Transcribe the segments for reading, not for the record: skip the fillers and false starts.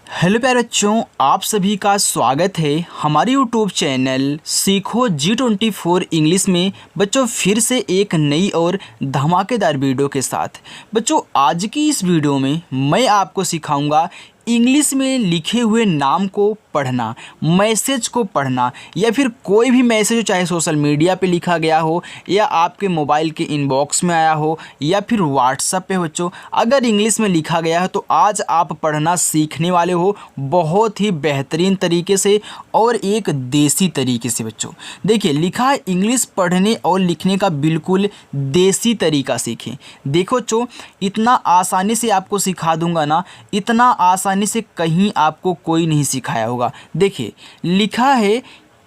Hello प्यारे बच्चों, आप सभी का स्वागत है हमारे यूट्यूब चैनल सीखो G24 इंग्लिश में। बच्चों फिर से एक नई और धमाकेदार वीडियो के साथ। बच्चों आज की इस वीडियो में मैं आपको सिखाऊंगा इंग्लिश में लिखे हुए नाम को पढ़ना, मैसेज को पढ़ना, या फिर कोई भी मैसेज हो, चाहे सोशल मीडिया पे लिखा गया हो या आपके मोबाइल के इनबॉक्स में आया हो या फिर व्हाट्सएप पे। बच्चों अगर इंग्लिश में लिखा गया है तो आज आप पढ़ना सीखने वाले हो बहुत ही बेहतरीन तरीके से और एक देसी तरीके से। बच्चों देखिए, लिखा है इंग्लिश पढ़ने और लिखने का बिल्कुल देसी तरीका सीखें। देखो बच्चों, इतना आसानी से आपको सिखा दूंगा ना, इतना आसानी से कहीं आपको कोई नहीं सिखाया होगा। देखिए लिखा है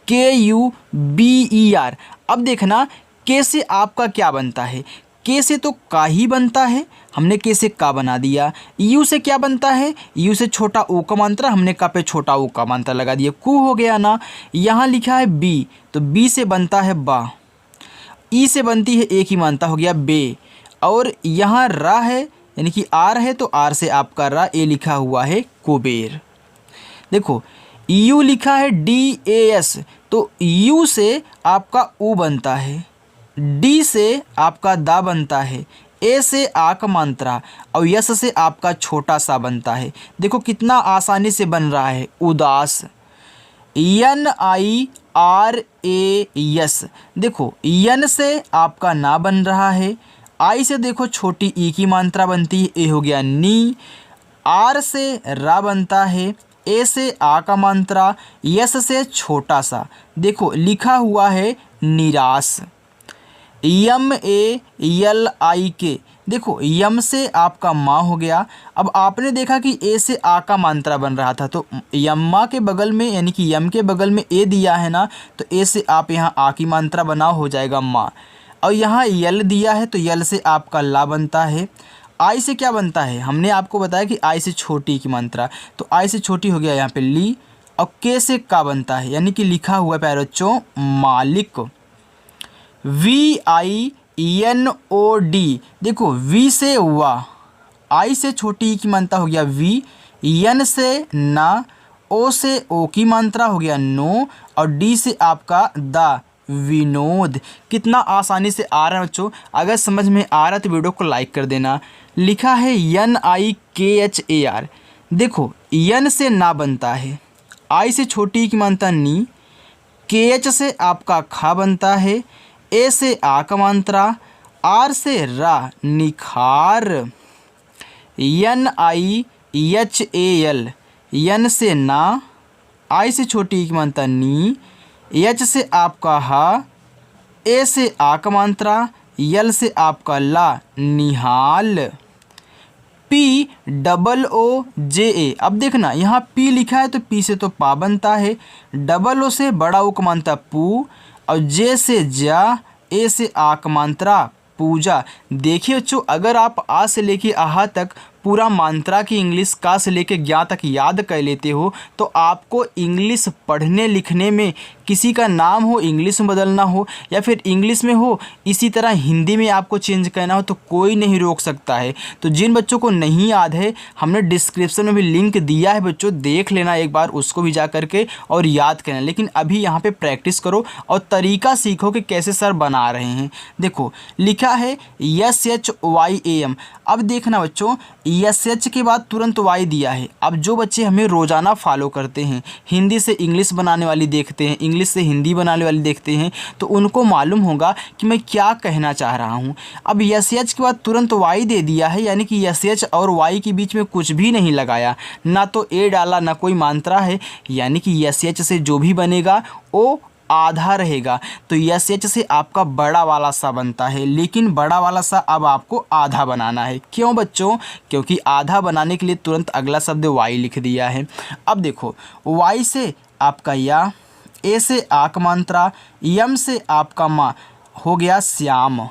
KUBER। अब देखना के से आपका क्या बनता है। के से तो का ही बनता है, हमने के से का बना दिया। यू से क्या बनता है, यू से छोटा ओ का मात्रा, हमने का पे छोटा ओ का मात्रा लगा दिया, कु हो गया ना। यहाँ लिखा है बी, तो बी से बनता है बा। ई से बनती है एक ही मात्रा, हो गया बे। और यहाँ रा है यानी कि आर है, तो आर से आपका रा, ए लिखा हुआ है कुबेर। देखो यू लिखा है DAS, तो यू से आपका ऊ बनता है, डी से आपका दा बनता है, ए से आ का मात्रा और यस से आपका छोटा सा बनता है। देखो कितना आसानी से बन रहा है, उदास। NIRAS, देखो यन से आपका ना बन रहा है, आई से देखो छोटी ई की मात्रा बनती है, ए हो गया नी। आर से रा बनता है, ए से आ का मात्रा, यस से छोटा सा, देखो लिखा हुआ है निराश। MALIK, देखो यम से आपका माँ हो गया। अब आपने देखा कि ए से आ का मात्रा बन रहा था, तो यम्मा के बगल में यानी कि यम के बगल में ए दिया है ना, तो ए से आप यहाँ आ की मात्रा बनाओ, हो जाएगा माँ। और यहाँ यल दिया है, तो यल से आपका ला बनता है। आई से क्या बनता है, हमने आपको बताया कि आई से छोटी की मात्रा, तो आई से छोटी हो गया यहाँ पे ली। और के से का बनता है यानी कि लिखा हुआ है प्यारे बच्चों मालिक। VINOD, देखो वी से वा, आई से छोटी की मात्रा हो गया वी, यन से ना, ओ से ओ की मात्रा हो गया नो, और डी से आपका दा, विनोद। कितना आसानी से आ रहा है बच्चों। अगर समझ में आ रहा है तो वीडियो को लाइक कर देना। लिखा है NIKHAR, देखो यन से ना बनता है, आई से छोटी की मात्रा नी, KH से आपका खा बनता है, ए से आ का मात्रा, आर से रा, निखार। NIHAL, यन से ना, आई से छोटी की मात्रा नी, एच से आपका हा, ए से आ का मात्रा, यल से आपका ला, निहाल। POOJA, अब देखना यहाँ पी लिखा है, तो पी से तो पा बनता है, डबल ओ से बड़ा ओ का मात्रा पू, और जे से जा, ए से आ का मात्रा पूजा। देखिए बच्चों, अगर आप आ से लेके आहा तक पूरा मात्रा की इंग्लिश, का से लेके ज्ञा तक याद कर लेते हो, तो आपको इंग्लिश पढ़ने लिखने में किसी का नाम हो इंग्लिश में बदलना हो या फिर इंग्लिश में हो इसी तरह हिंदी में आपको चेंज करना हो, तो कोई नहीं रोक सकता है। तो जिन बच्चों को नहीं याद है, हमने डिस्क्रिप्शन में भी लिंक दिया है बच्चों, देख लेना एक बार, उसको भी जा करके और याद करना। लेकिन अभी यहाँ पे प्रैक्टिस करो और तरीका सीखो कि कैसे सर बना रहे हैं। देखो लिखा है SHYAM। अब देखना बच्चों, SH के बाद तुरंत वाई दिया है। अब जो बच्चे हमें रोज़ाना फॉलो करते हैं, हिंदी से इंग्लिश बनाने वाली देखते हैं, इंग्लिश से हिंदी बनाने वाली देखते हैं, तो उनको मालूम होगा कि मैं क्या कहना चाह रहा हूँ। अब SH के बाद तुरंत वाई दे दिया है, यानी कि SH और वाई के बीच में कुछ भी नहीं लगाया, ना तो ए डाला ना कोई मात्रा है, यानी कि SH से जो भी बनेगा वो आधा रहेगा। तो SH से आपका बड़ा वाला सा बनता है, लेकिन बड़ा वाला सा अब आपको आधा बनाना है। क्यों बच्चों, क्योंकि आधा बनाने के लिए तुरंत अगला शब्द वाई लिख दिया है। अब देखो वाई से आपका या, ए से आ का मात्रा, यम से आपका माँ, हो गया श्याम।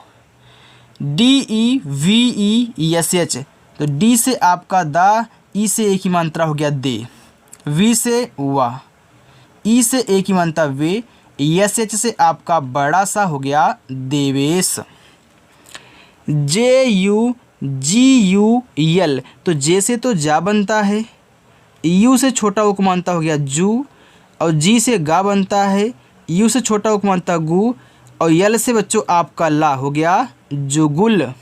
DEVESH, तो डी से आपका दा, ई से एक ही मात्रा हो गया दे, वी से वा, ई से एक ही मात्रा वे, SH से आपका बड़ा सा हो गया देवेश। JUGUL, तो जे से तो जा बनता है, यू से छोटा उपमानता हो गया जू, और जी से गा बनता है, यू से छोटा उपमानता गु, और यल से बच्चों आपका ला हो गया जुगुल।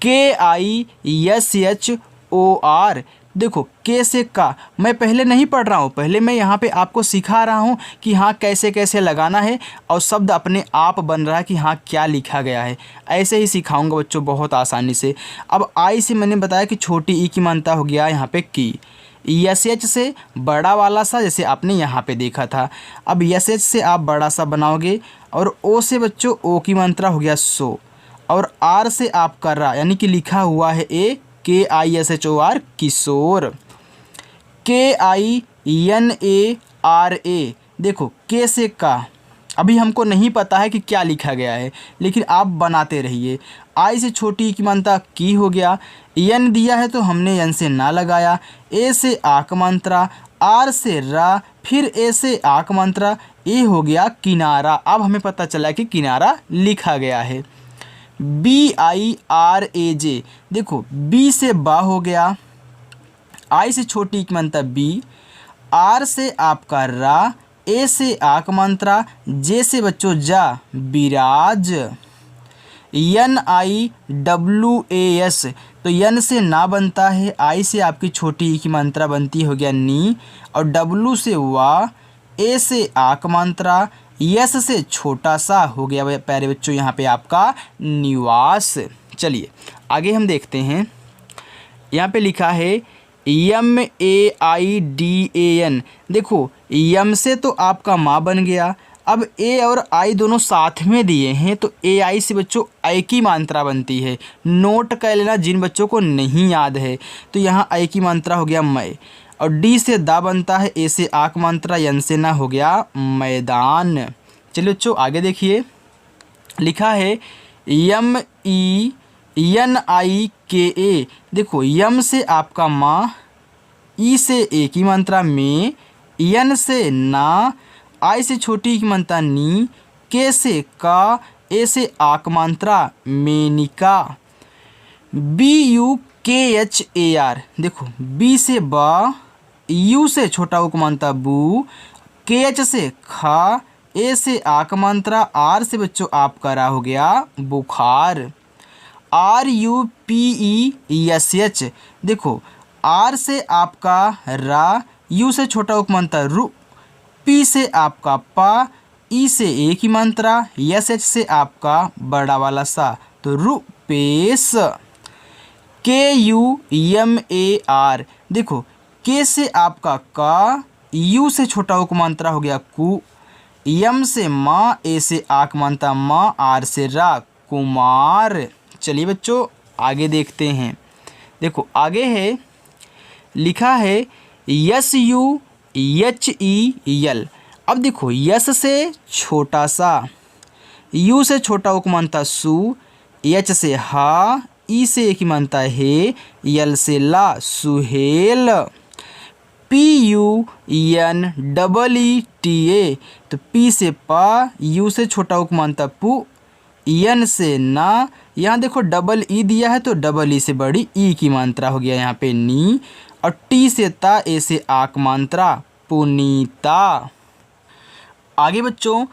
KISHOR, देखो के से का मैं पहले नहीं पढ़ रहा हूँ, पहले मैं यहाँ पे आपको सिखा रहा हूँ कि हाँ कैसे कैसे लगाना है, और शब्द अपने आप बन रहा है कि हाँ क्या लिखा गया है। ऐसे ही सिखाऊंगा बच्चों बहुत आसानी से। अब आई से मैंने बताया कि छोटी ई की मानता हो गया यहाँ पे की। SH से बड़ा वाला सा जैसे आपने यहाँ पे देखा था। अब SH से आप बड़ा सा बनाओगे, और ओ से बच्चों ओ की मात्रा हो गया सो, और आर से आप कर रहा यानी कि लिखा हुआ है KISHOR किशोर। KINARA, देखो के से का अभी हमको नहीं पता है कि क्या लिखा गया है, लेकिन आप बनाते रहिए। आई से छोटी की मात्रा की हो गया, एन दिया है तो हमने एन से ना लगाया, ए से आक मात्रा, आर से रा, फिर ए से आक मात्रा, ए हो गया किनारा। अब हमें पता चला कि किनारा लिखा गया है। BIRAJ, देखो बी से बा हो गया, आई से छोटी की मात्रा बी, आर से आपका रा, ए से आक मात्रा, जे से बच्चों जा बिराज। NIWAS, तो यन से ना बनता है, आई से आपकी छोटी ई की मात्रा बनती हो गया नी, और डब्लू से वा, ए से आक मात्रा, यस से छोटा सा हो गया प्यारे बच्चों यहाँ पे आपका निवास। चलिए आगे हम देखते हैं। यहाँ पे लिखा है MAIDAN, देखो यम से तो आपका माँ बन गया, अब ए और आई दोनों साथ में दिए हैं तो AI से बच्चों आई की मात्रा बनती है। नोट कर लेना जिन बच्चों को नहीं याद है। तो यहाँ आई की मात्रा हो गया मैं, और डी से दा बनता है, ए से आक मात्रा, यन से ना हो गया मैदान। चलिए बच्चों आगे देखिए, लिखा है MENIKA, देखो यम से आपका माँ, ई से ए की मात्रा में, यन से ना, आई से छोटी की मात्रा नी, के से का, ए से आक मात्रा मेनिका। BUKHAR, देखो बी से बा, यू से छोटा उक मात्रा बू, KH से खा, ए से आक मात्रा, आर से बच्चों आपका रा हो गया बुखार। RUPESH, देखो आर से आपका रा, यू से छोटा उक मात्रा रु, पी से आपका पा, ई से ए की मात्रा, SH से आपका बड़ा वाला सा तो रुपेश। KUMAR, देखो के से आपका का, यू से छोटा उक मात्रा हो गया कु, यम से माँ, ए से आक मात्रा माँ, आर से रा कुमार। चलिए बच्चों आगे देखते हैं। देखो आगे है, लिखा है SUHEL, अब देखो यस से छोटा सा, यू से छोटा उक मात्रा सु, एच से हा, ई से एक ही मानता है, यल से ला सुहेल। PUNEETA, तो पी से पा, यू से छोटा उक मानता पु, यन से ना, यहाँ देखो डबल ई दिया है तो डबल ई से बड़ी ई की मात्रा हो गया यहाँ पे नी, और टी से ता, ए से आक मात्रा पुनीता। आगे बच्चों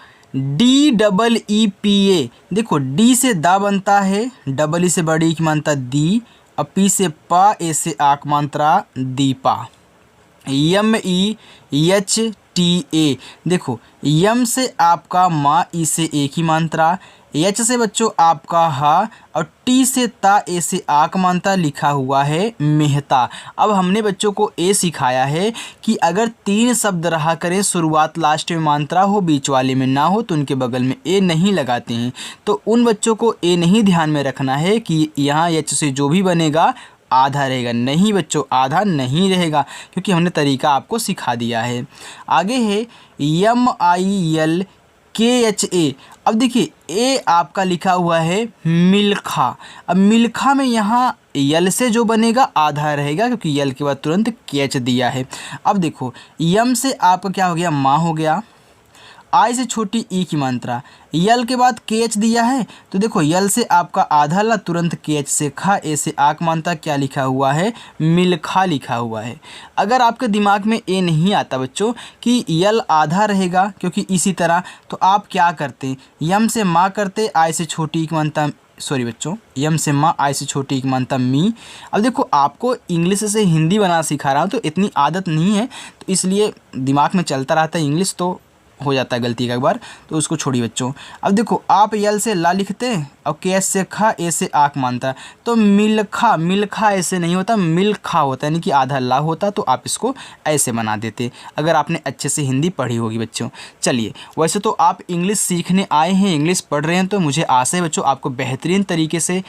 DEEPA, देखो डी से दा बनता है, डबल ई से बड़ी की मात्रा दी, और पी से पा, ए से आक मात्रा दीपा। MEHTA, देखो यम से आपका माँ, ई से एक ही मात्रा, एच से बच्चों आपका हा, और टी से ता, ए से आक मात्रा लिखा हुआ है मेहता। अब हमने बच्चों को ए सिखाया है कि अगर तीन शब्द रहा करें, शुरुआत लास्ट में मात्रा हो, बीच वाले में ना हो, तो उनके बगल में ए नहीं लगाते हैं। तो उन बच्चों को ए नहीं ध्यान में रखना है कि यहाँ एच से जो भी बनेगा आधा रहेगा। नहीं बच्चों, आधा नहीं रहेगा, क्योंकि हमने तरीका आपको सिखा दिया है। आगे है MILKHA, अब देखिए ए आपका लिखा हुआ है मिल्खा। अब मिल्खा में यहाँ यल से जो बनेगा आधा रहेगा, क्योंकि यल के बाद तुरंत कैच दिया है। अब देखो यम से आपका क्या हो गया, माँ हो गया, आई से छोटी ई की मात्रा, यल के बाद के एच दिया है तो देखो यल से आपका आधा ला, तुरंत के एच से खा, ए से आक मात्रा क्या लिखा हुआ है, मिलखा लिखा हुआ है। अगर आपके दिमाग में ए नहीं आता बच्चों कि यल आधा रहेगा क्योंकि इसी तरह, तो आप क्या करते, यम से माँ करते, आई से छोटी की मात्रा, सॉरी बच्चों, यम से माँ, आई से छोटी की मात्रा मी। अब देखो आपको इंग्लिश से हिंदी बनाना सिखा रहा हूँ तो इतनी आदत नहीं है, तो इसलिए दिमाग में चलता रहता है इंग्लिश, तो हो जाता है गलती का एक बार, तो उसको छोड़िए बच्चों। अब देखो आप यल से ला लिखते और के एस से खा, ए से आक मानता, तो मिलखा, मिलखा ऐसे नहीं होता, मिलखा होता, यानी कि आधा ला होता, तो आप इसको ऐसे बना देते अगर आपने अच्छे से हिंदी पढ़ी होगी बच्चों। चलिए, वैसे तो आप इंग्लिश सीखने आए हैं, इंग्लिश पढ़ रहे हैं, तो मुझे आशा है बच्चों आपको बेहतरीन तरीके से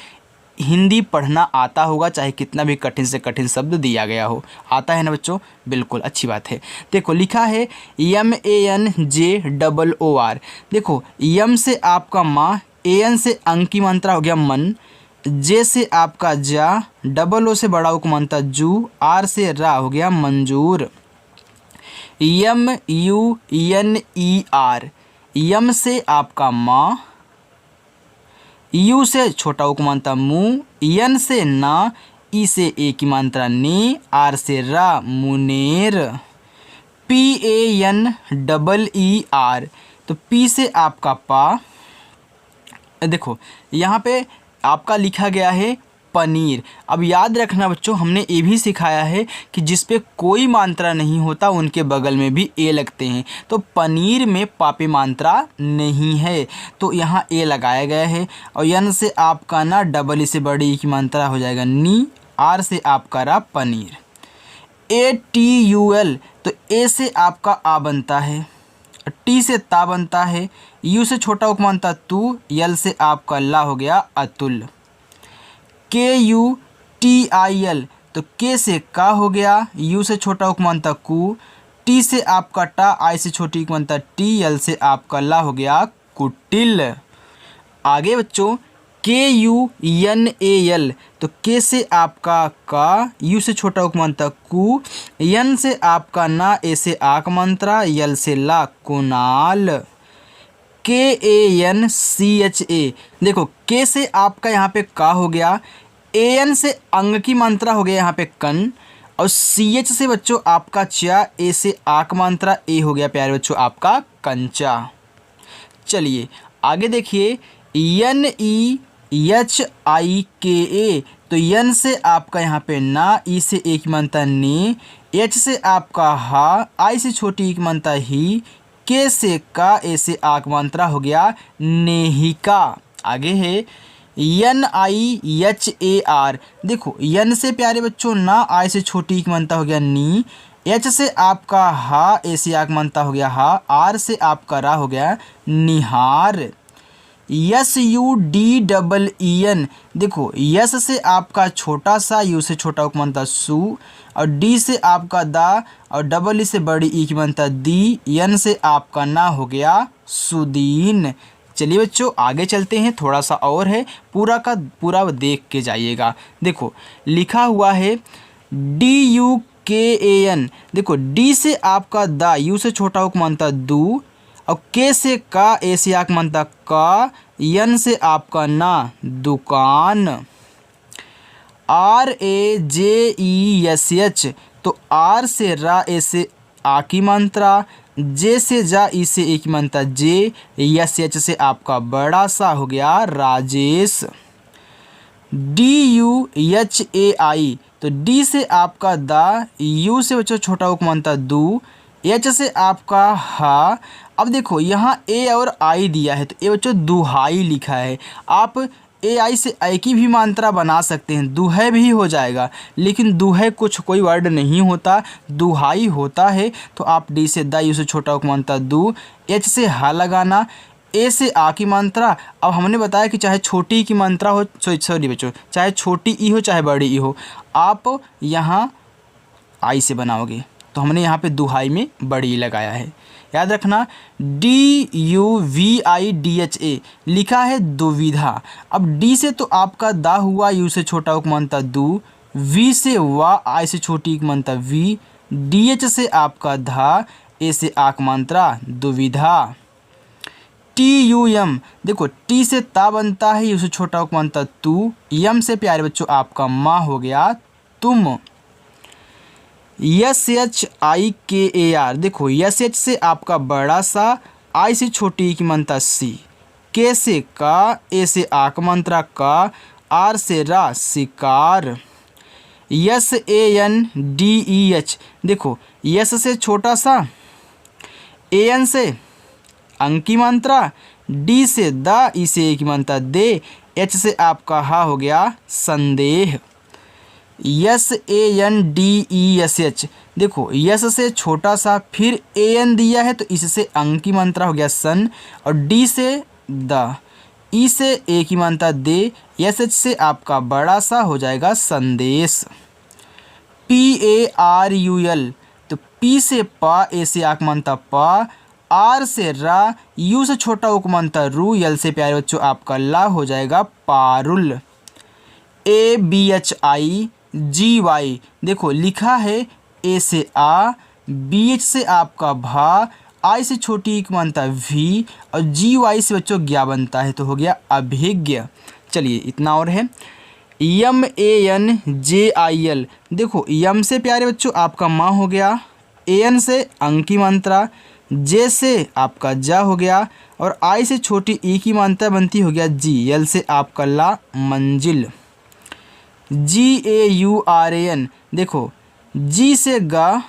हिंदी पढ़ना आता होगा, चाहे कितना भी कठिन से कठिन शब्द दिया गया हो। आता है ना बच्चों, बिल्कुल अच्छी बात है। देखो लिखा है MANJOOR। देखो यम से आपका माँ, AN से अंक की मात्रा हो गया मन, जे से आपका जा, डबल ओ से बड़ा ओ की मात्रा जू, आर से रा हो गया मंजूर। MUNER, यम से आपका माँ, यू से छोटा ओ की मात्रा मुँह, यन से ना, ई से ए की मात्रा ने, आर से रा मुनेर। PANEER, तो पी से आपका पा, देखो यहाँ पे आपका लिखा गया है पनीर। अब याद रखना बच्चों, हमने ये भी सिखाया है कि जिस पे कोई मात्रा नहीं होता उनके बगल में भी ए लगते हैं, तो पनीर में पापे मात्रा नहीं है, तो यहाँ ए लगाया गया है। और यन से आपका ना, डबल ई से बड़ी ई की मात्रा हो जाएगा नी, आर से आपका रा पनीर। ATUL, तो ए से आपका आ बनता है, टी से ता बनता है, यू से छोटा उक मानता तू, यल से आपका ला हो गया अतुल। KUTIL, तो के से का हो गया, यू से छोटा उक मानता कु, टी से आपका टा, आई से छोटी उक मानता टी, यल से आपका ला हो गया कुटिल। आगे बच्चों KUNAL, तो के से आपका का, यू से छोटा उक मानता कु, यन से आपका ना, ए से आक मंत्रा, यल से ला कुनाल। KANCHA, देखो के से आपका यहाँ पे का हो गया, AN से अंग की मात्रा हो गया यहाँ पे कन, और CH से बच्चों आपका चा, ए से आक मात्रा, ए हो गया प्यारे बच्चों आपका कंचा। चलिए आगे देखिए NEHIKA, तो यन से आपका यहाँ पे ना, ई से एक मानता ने, एच से आपका हा, आई से छोटी एक मानता ही, के से का, ए से आक मात्रा हो गया नेहिका। आगे है NIHAR, देखो यन से प्यारे बच्चों ना, आई से छोटी एक मानता हो गया नी, एच से आपका हा, ए से आक मानता हो गया हा, आर से आपका रा हो गया निहार। SUDEEN, देखो यस से आपका छोटा सा, यू से छोटा उक मानता सु, और डी से आपका दा, और डबल ई से बड़ी ई की मानता दी, यन से आपका ना हो गया सुदीन। चलिए बच्चों आगे चलते हैं, थोड़ा सा और है, पूरा का पूरा देख के जाइएगा। देखो लिखा हुआ है DUKAN, देखो डी से आपका दा, यू से छोटा उक मानता दू, और के से का, ए से आक मानता का, यन से आपका ना दुकान। RAJESH, तो आर से रा, ए से आ की मात्रा, जे से जा, ई से एक मात्रा जे, एच से आपका बड़ा सा हो गया राजेश। DUHAI, तो डी से आपका दा, यू से बच्चों छोटा उक मानता दू, एच से आपका हा। अब देखो यहाँ ए और आई दिया है, तो ये बच्चों दुहाई लिखा है। आप ए आई से आई की भी मात्रा बना सकते हैं, दुहे भी हो जाएगा, लेकिन दुहे कुछ कोई वर्ड नहीं होता, दुहाई होता है। तो आप डी से दा, यू से छोटा उक मात्रा दू, एच से हा लगाना, ए से आ की मात्रा। अब हमने बताया कि चाहे छोटी की मात्रा हो, सॉरी बच्चों, चाहे छोटी ई हो चाहे बड़ी ई हो, आप यहाँ आई से बनाओगे, तो हमने यहाँ पे दुहाई में बड़ी लगाया है। याद रखना DUVIDHA लिखा है दुविधा। अब डी से तो आपका दा हुआ, यू से छोटा उक मानता दू, वी से वा, आई से छोटी उक मानता वी, DH से आपका धा, ए से आक मात्रा दुविधा। TUM, देखो टी से ता बनता है, उससे छोटा उक बनता तू, यम से प्यारे बच्चों आपका माँ हो गया तुम। SHIKAR, देखो SH से आपका बड़ा सा, आई से छोटी की मनता सी, के से का, ए से आक मंत्रा का, आर से रा शिकार। SANDEH, देखो यस से छोटा सा, AN से अंक की मात्रा, डी से दा, ई से एक मात्रा दे, एच से आपका हा हो गया संदेह। SANDESH, देखो यस से छोटा सा, फिर AN दिया है तो इससे अंक की मात्रा हो गया सन, और डी से द, ई से ए की मात्रा दे, SH से आपका बड़ा सा हो जाएगा संदेश। PARUL, तो पी से पा, ए से आक मानता पा, आर से रा, यू से छोटा उक मानता रू, यल से प्यारे बच्चों आपका ला हो जाएगा पारुल। ABHIGY, देखो लिखा है ए से आ, BH से आपका भा, आई से छोटी एक मानता वी, और GY से बच्चों ज्ञा बनता है तो हो गया अभिज्ञ। चलिए इतना और है। MANJIL, देखो यम से प्यारे बच्चों आपका माँ हो गया, AN से अंक की मात्रा, जे से आपका जा हो गया, और आई से छोटी ई की मात्रा बनती हो गया जी, यल से आपका ला मंजिल। GAURAN, देखो जी से गा,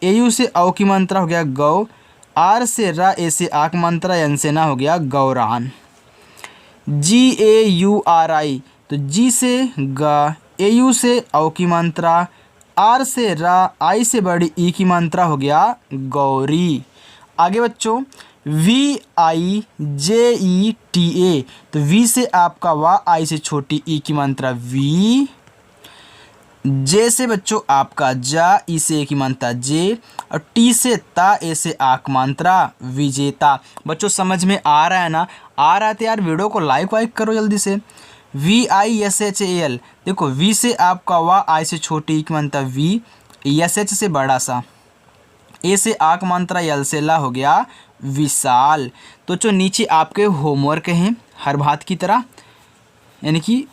AU से औ की मात्रा हो गया गौ, आर से रा, ए से आक मात्रा, एन से ना हो गया गौरान। GAURI, तो जी से गा, AU से औ की मात्रा, आर से रा, आई से बड़ी ई की मात्रा हो गया गौरी। आगे बच्चों VIJETA, तो वी से आपका वा, आई से छोटी ई की मात्रा वी, जे से बच्चों आपका जा, ई से ए की मात्रा जे, और टी से ता, ए से आक मात्रा विजेता। बच्चों समझ में आ रहा है ना? आ रहा है तो यार वीडियो को लाइक वाइक करो जल्दी से। VISHAL, देखो वी से आपका वा, आई से छोटी की मात्रा वी, SH से बड़ा सा, ए से आक मात्रा, यल से ला हो गया विशाल। तो जो नीचे आपके होमवर्क हैं हर बात की तरह, यानी कि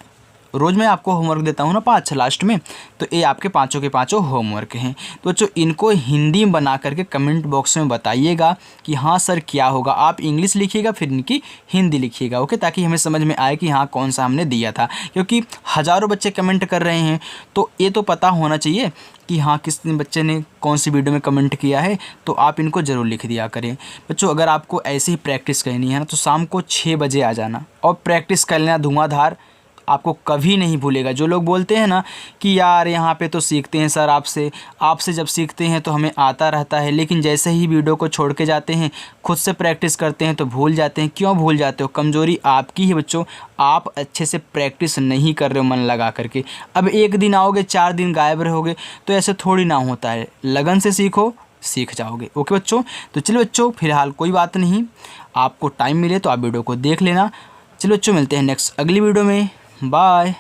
रोज़ मैं आपको होमवर्क देता हूँ ना 5 लास्ट में, तो ये आपके पाँचों के पाँचों होमवर्क हैं। तो बच्चों इनको हिंदी में बना करके कमेंट बॉक्स में बताइएगा कि हाँ सर क्या होगा। आप इंग्लिश लिखिएगा फिर इनकी हिंदी लिखिएगा, ओके, ताकि हमें समझ में आए कि हाँ कौन सा हमने दिया था, क्योंकि हज़ारों बच्चे कमेंट कर रहे हैं तो ये तो पता होना चाहिए कि हाँ किस बच्चे ने कौन सी वीडियो में कमेंट किया है। तो आप इनको ज़रूर लिख दिया करें। बच्चों अगर आपको ऐसे ही प्रैक्टिस करनी है ना तो शाम को 6 बजे आ जाना और प्रैक्टिस कर लेना धुआंधार, आपको कभी नहीं भूलेगा। जो लोग बोलते हैं ना कि यार यहाँ पे तो सीखते हैं सर आपसे जब सीखते हैं तो हमें आता रहता है, लेकिन जैसे ही वीडियो को छोड़ के जाते हैं खुद से प्रैक्टिस करते हैं तो भूल जाते हैं। क्यों भूल जाते हो? कमज़ोरी आपकी है बच्चों, आप अच्छे से प्रैक्टिस नहीं कर रहे हो मन लगा करके। अब एक दिन आओगे 4 दिन गायब रहोगे तो ऐसे थोड़ी ना होता है। लगन से सीखो, सीख जाओगे। ओके बच्चों, तो चलो बच्चों फिलहाल कोई बात नहीं, आपको टाइम मिले तो आप वीडियो को देख लेना। चलो बच्चों मिलते हैं नेक्स्ट अगली वीडियो में। बाय।